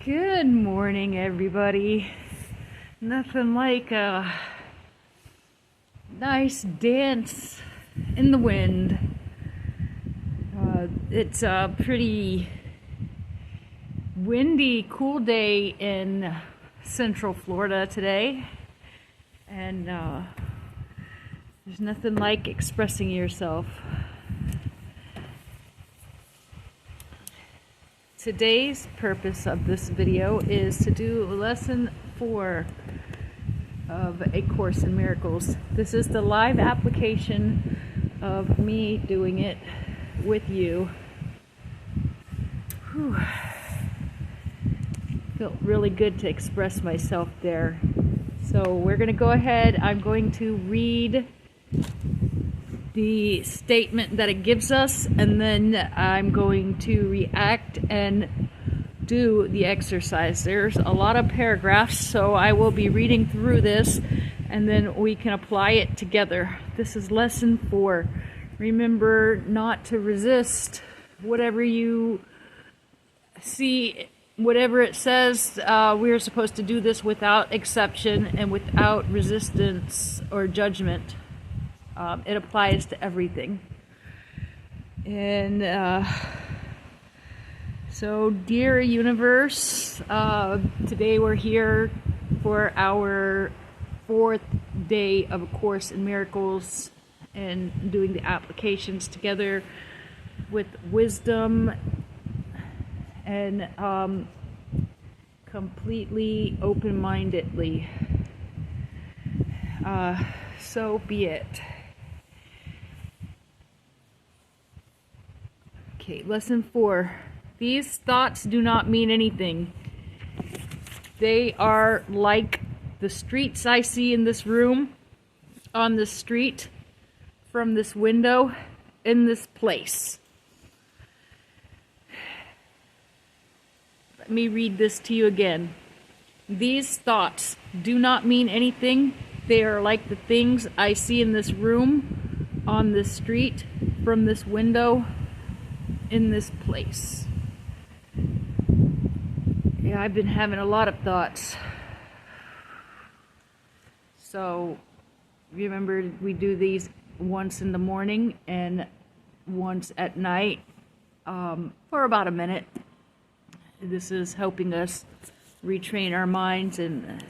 Good morning, everybody. Nothing like a nice dance in the wind. It's a pretty windy, cool day in Central Florida today, and there's nothing like expressing yourself. Today's purpose of this video is to do lesson 4 of A Course in Miracles. This is the live application of me doing it with you. Whew. Felt really good to express myself there. So we're going to go ahead. I'm going to read the statement that it gives us, and then I'm going to react and do the exercise. There's a lot of paragraphs, so I will be reading through this and then we can apply it together. This is lesson 4. Remember not to resist whatever you see, whatever it says. We're supposed to do this without exception and without resistance or judgment. It applies to everything. And so, dear universe, today we're here for our 4th day of A Course in Miracles and doing the applications together with wisdom and completely open-mindedly. So be it. Okay, lesson 4. These thoughts do not mean anything. They are like the streets I see in this room, on this street, from this window, in this place. Let me read this to you again. These thoughts do not mean anything. They are like the things I see in this room, on this street, from this window, in this place. Yeah, I've been having a lot of thoughts. So, remember, we do these once in the morning and once at night for about a minute. This is helping us retrain our minds and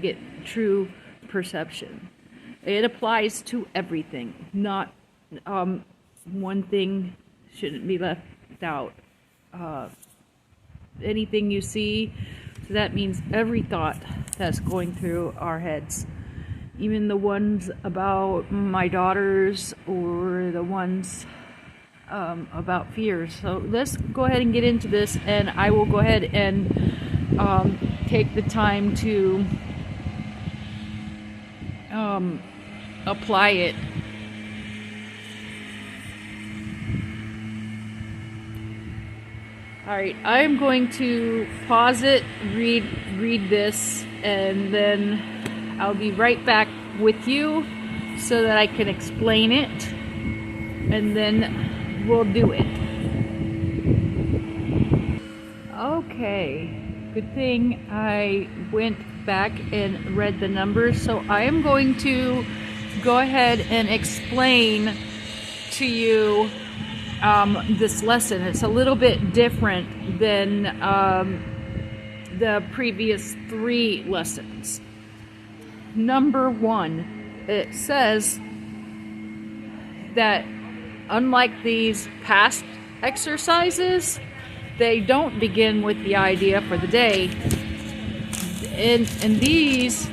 get true perception. It applies to everything. Not one thing shouldn't be left out. Anything you see, so that means every thought that's going through our heads, even the ones about my daughters or the ones about fears. So let's go ahead and get into this, and I will go ahead and take the time to apply it. Alright, I'm going to pause it, read this, and then I'll be right back with you so that I can explain it, and then we'll do it. Okay, good thing I went back and read the numbers, so I am going to go ahead and explain to you this lesson. It's a little bit different than the previous 3 lessons. Number 1, it says that unlike these past exercises, they don't begin with the idea for the day. In these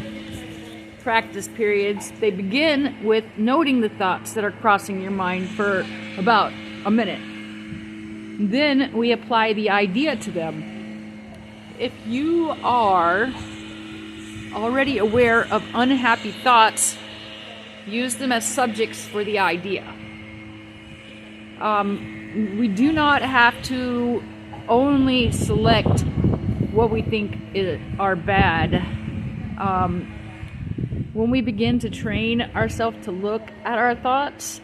practice periods, they begin with noting the thoughts that are crossing your mind for about a minute. Then we apply the idea to them. If you are already aware of unhappy thoughts, use them as subjects for the idea. We do not have to only select what we think are bad. When we begin to train ourselves to look at our thoughts,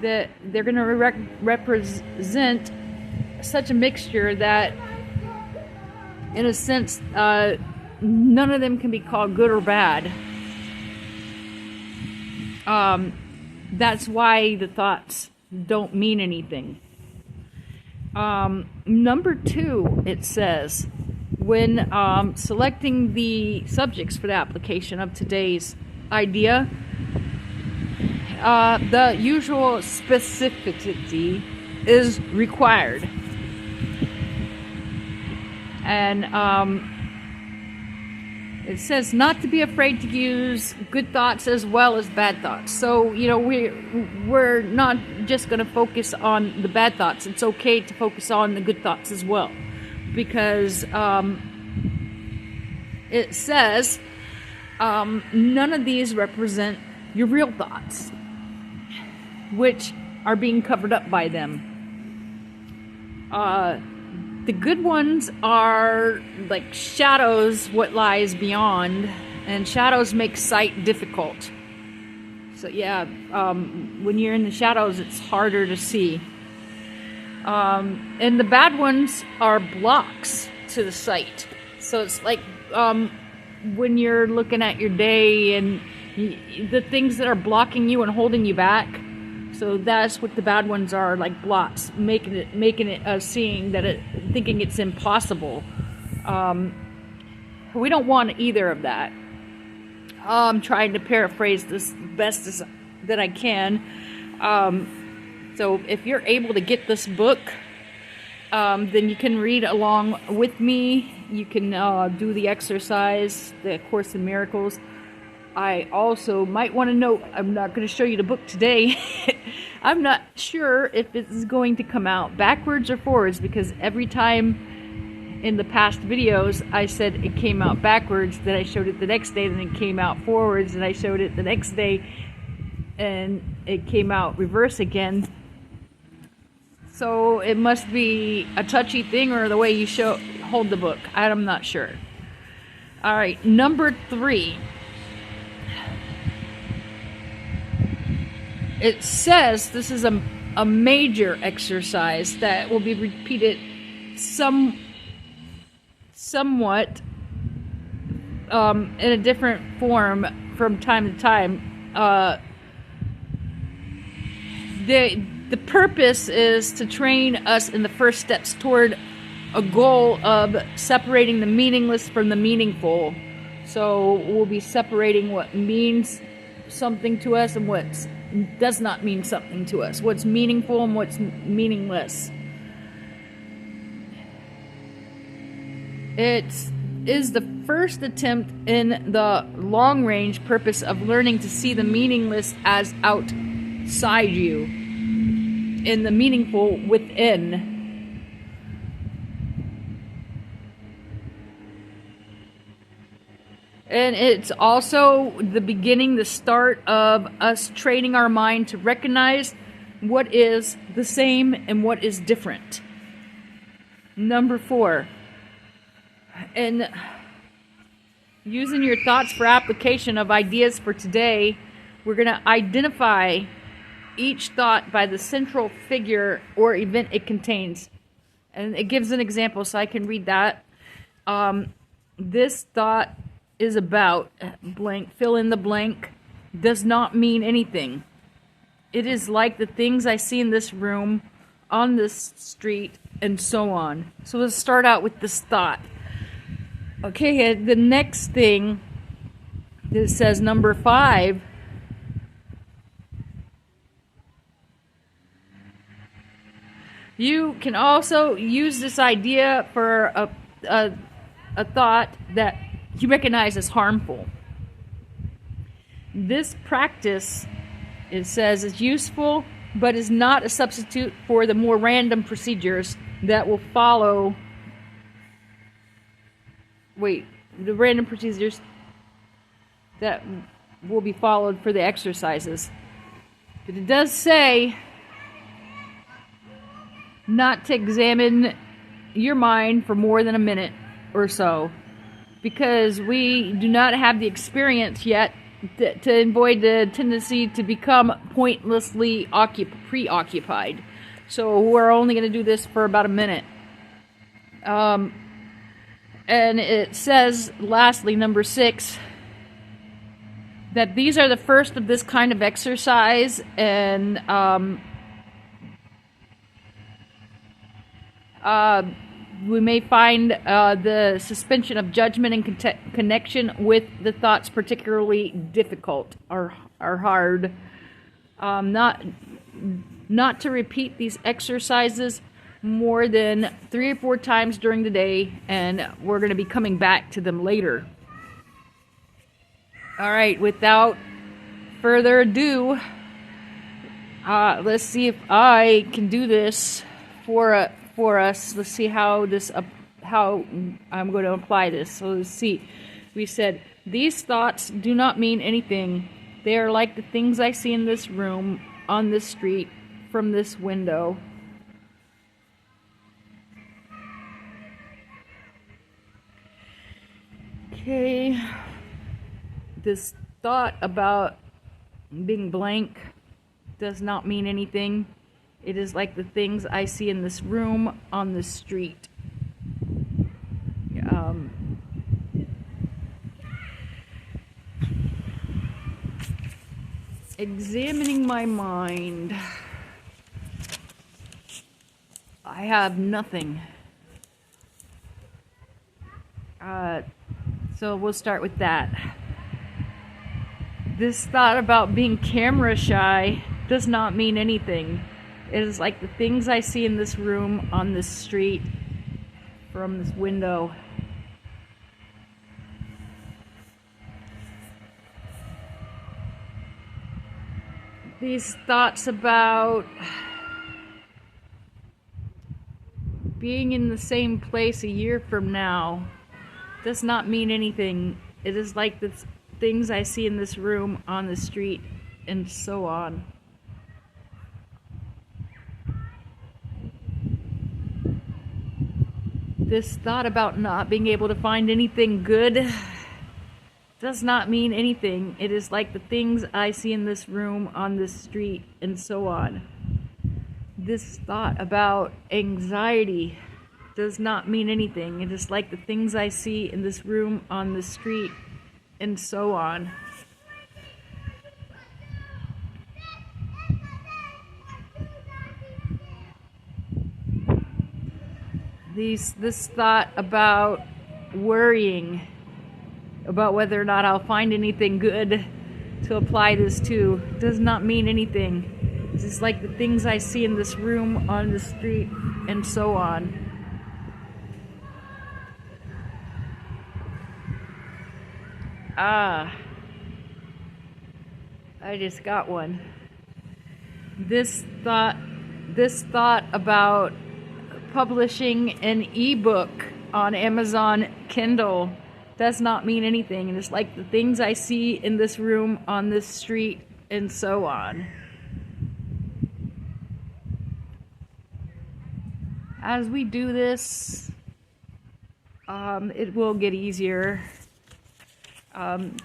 that they're going to represent such a mixture that in a sense, none of them can be called good or bad. That's why the thoughts don't mean anything. Number 2, it says, when selecting the subjects for the application of today's idea, the usual specificity is required. And it says not to be afraid to use good thoughts as well as bad thoughts. So, you know, we're not just going to focus on the bad thoughts. It's okay to focus on the good thoughts as well. Because it says none of these represent your real thoughts, which are being covered up by them. The good ones are like shadows, what lies beyond, and shadows make sight difficult. So yeah, when you're in the shadows, it's harder to see. And the bad ones are blocks to the sight. So it's like when you're looking at your day and the things that are blocking you and holding you back. So that's what the bad ones are, like blocks, making it seeing that thinking it's impossible. We don't want either of that. I'm trying to paraphrase this best as that I can. So if you're able to get this book, then you can read along with me. You can do the exercise, the Course in Miracles. I also might want to note, I'm not going to show you the book today. I'm not sure if it is going to come out backwards or forwards, because every time in the past videos I said it came out backwards, then I showed it the next day, then it came out forwards, and I showed it the next day, and it came out reverse again. So it must be a touchy thing or the way you hold the book. I'm not sure. Alright, number 3. It says this is a major exercise that will be repeated somewhat in a different form from time to time. The purpose is to train us in the first steps toward a goal of separating the meaningless from the meaningful. So we'll be separating what means something to us and what does not mean something to us, what's meaningful and what's meaningless. It is the first attempt in the long-range purpose of learning to see the meaningless as outside you and the meaningful within. And it's also the beginning, the start of us training our mind to recognize what is the same and what is different. Number 4. And using your thoughts for application of ideas for today, we're going to identify each thought by the central figure or event it contains. And it gives an example, so I can read that. This thought is about blank, fill in the blank, does not mean anything. It is like the things I see in this room, on this street, and so on. So let's start out with this thought. Okay, the next thing that says number 5. You can also use this idea for a thought that you recognize as harmful. This practice, it says, is useful, but is not a substitute for the more random procedures that will follow. The random procedures that will be followed for the exercises. But it does say not to examine your mind for more than a minute or so, because we do not have the experience yet to avoid the tendency to become pointlessly preoccupied. So we're only going to do this for about a minute. And it says, lastly, number 6, that these are the first of this kind of exercise, and we may find the suspension of judgment in connection with the thoughts particularly difficult or hard. Not to repeat these exercises more than 3 or 4 times during the day, and we're going to be coming back to them later. All right, without further ado, let's see if I can do this for us. Let's see how I'm going to apply this. So let's see. We said, these thoughts do not mean anything. They are like the things I see in this room, on this street, from this window. Okay. This thought about being blank does not mean anything. It is like the things I see in this room, on the street. Examining my mind. I have nothing. So we'll start with that. This thought about being camera shy does not mean anything. It is like the things I see in this room, on this street, from this window. These thoughts about being in the same place a year from now does not mean anything. It is like the things I see in this room, on the street, and so on. This thought about not being able to find anything good does not mean anything. It is like the things I see in this room, on this street, and so on. This thought about anxiety does not mean anything. It is like the things I see in this room, on the street, and so on. This thought about worrying about whether or not I'll find anything good to apply this to does not mean anything. It's just like the things I see in this room, on the street, and so on. I just got one. This thought about publishing an ebook on Amazon Kindle does not mean anything. And it's like the things I see in this room, on this street, and so on. As we do this, it will get easier.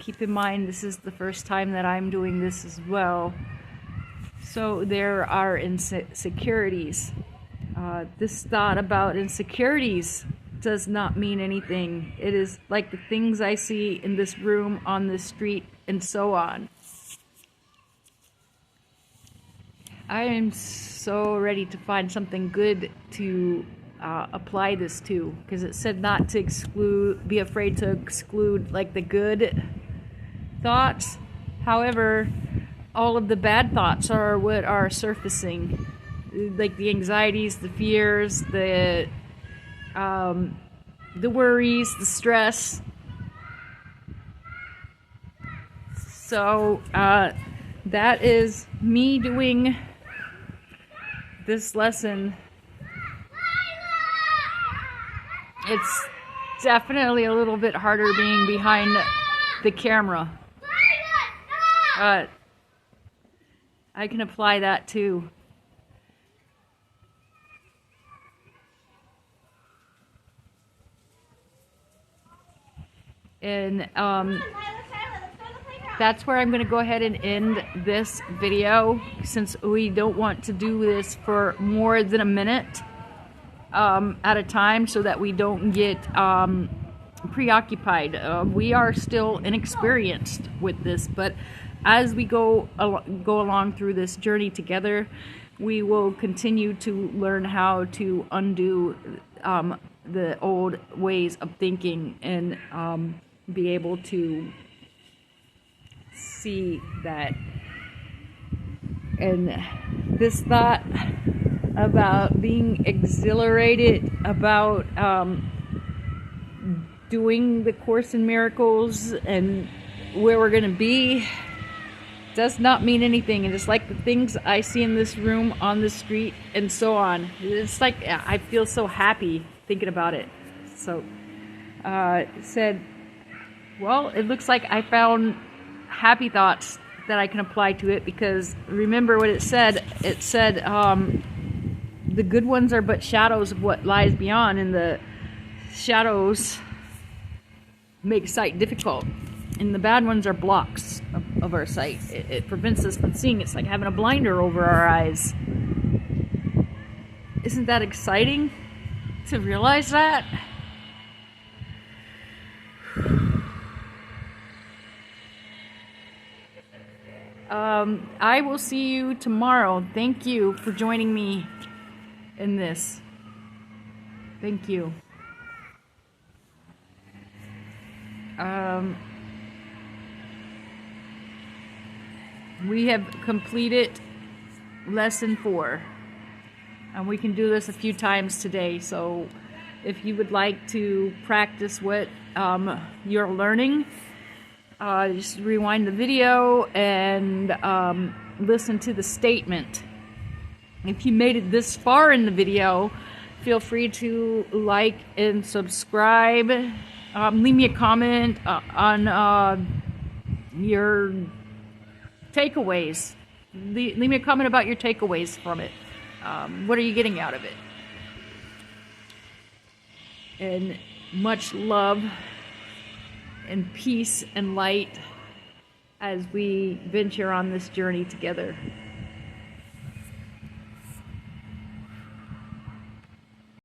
Keep in mind, this is the first time that I'm doing this as well. So there are insecurities. This thought about insecurities does not mean anything. It is like the things I see in this room, on this street, and so on. I am so ready to find something good to apply this to, because it said not to be afraid to exclude like the good thoughts. However, all of the bad thoughts are what are surfacing, like the anxieties, the fears, the worries, the stress. So that is me doing this lesson. It's definitely a little bit harder being behind the camera. I can apply that too. And that's where I'm going to go ahead and end this video, since we don't want to do this for more than a minute at a time, so that we don't get preoccupied. We are still inexperienced with this, but as we go along through this journey together, we will continue to learn how to undo the old ways of thinking and be able to see that. And this thought about being exhilarated about doing the Course in Miracles and where we're going to be does not mean anything. And it's like the things I see in this room, on the street, and so on. It's like I feel so happy thinking about it. So said, well, it looks like I found happy thoughts that I can apply to it, because remember what it said. It said the good ones are but shadows of what lies beyond, and the shadows make sight difficult, and the bad ones are blocks of our sight. It prevents us from seeing. It's like having a blinder over our eyes. Isn't that exciting to realize that? I will see you tomorrow. Thank you for joining me in this. Thank you. We have completed lesson 4, and we can do this a few times today. So if you would like to practice what you're learning, just rewind the video and listen to the statement. If you made it this far in the video, feel free to like and subscribe. Leave me a comment on your takeaways. Leave me a comment about your takeaways from it. What are you getting out of it? And much love and peace and light as we venture on this journey together.